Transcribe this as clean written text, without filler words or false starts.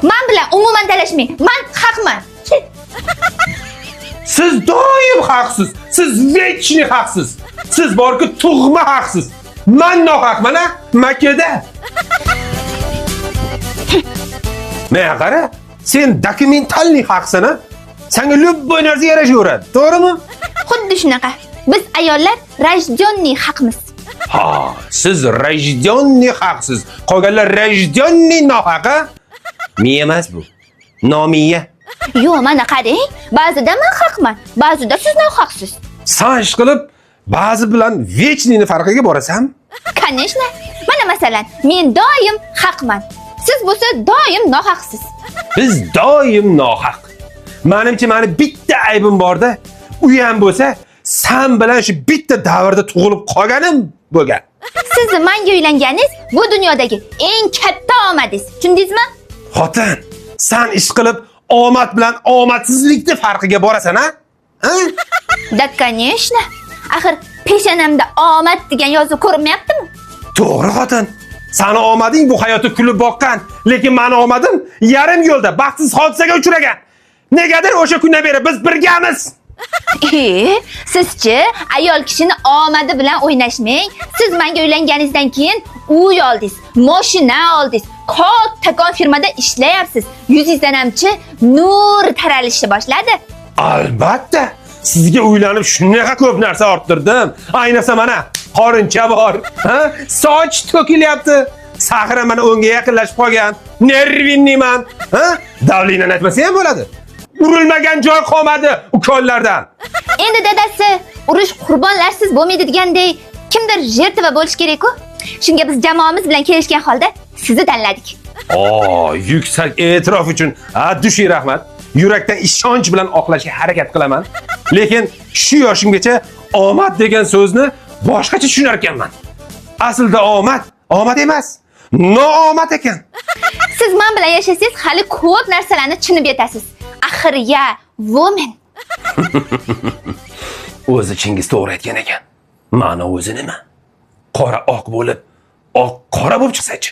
Men bilan umuman talashmang. Men haqman. Siz doim haqsiz. Siz vechni haqsiz. Siz borki tug'ma haqsiz. Men nohaqman a Makkada. Men qara, sen dokumentalniy haqsan a. Senga любой narsa yarashaveradi, to'g'rimi? Xuddi shunaqa. Biz ayollar rajdonniy haqmiz. Ha, siz rajdonniy haqsiz. Qolganlar rajdonniy nohaqa. Miya emas bu. Nomiya. Yo'q, mana qarang. Ba'zida men haqman, ba'zida siz nohaqsiz. San ish qilib, ba'zi bilan vechniyni farqiga borasan? Конечно. Mana masalan, men doim haqman. Siz bo'lsa doim nohaqsiz. Biz doim nohaq. Menimcha meni bitta aybim borda, u ham bo'lsa, sen bilan shu bitta davrda tug'ilib qolganim bo'lgan. Sizni menga uylanganingiz bu dunyodagi eng katta omadingiz. Tushundingizmi? Xotin, sen ish qilib omad bilan omadsizlikni farqiga borasan, ha? Ha? Da, конечно. Axir peshanamda omad degan yozuv ko'rinmayaptimi? To'g'ri xotin. Sani omading bu hayotda kulib boqqan, lekin meni omadim yarim yo'lda baxtsiz hodisaga uchragan. Negadir o'sha kundan beri biz birgamiz. Sizchi ayol kishini omadi bilan o'ynashmang. Siz menga uylanganingizdan keyin uy oldingiz, mashina oldingiz, kattakon firmada ishlayapsiz. Yuzingizdan hamchi nur taralishni boshladi. Albatta. Sizga uylanib shunaqa ko'p narsa orttirdim. Ayniqsa mana qorincha bor. Ha? Soch to'kilyapti. Sahra mana o'ngga yaqinlashib qolgan. Nervinniman. Ha? Davlingdan aytmasa ham bo'ladi. Urilmagan joy qolmadi ukollardan. Endi dadasi, urush qurbonlarsiz bo'lmaydi degandek, kimdir jertva bo'lish kerak-ku. Shunga biz jamoamiz bilan kelishgan holda sizni tanladik. Yuksak e'tirof uchun dushiy rahmat. Yurakdan ishonch bilan oqlashga harakat qilaman. Lekin shu yoshimgacha omad degan so'zni boshqacha tushunar ekanman. Aslida omad emas, noomad ekan. Siz men bilan yashasangiz hali ko'p narsalarni tushunib yetasiz. Axir ya, woman. O'zi Chingiz to'g'ri aytgan ekan. Ma'no o'zi nima? Qora oq bo'lib, oq qora bo'lib chiqsa-chi?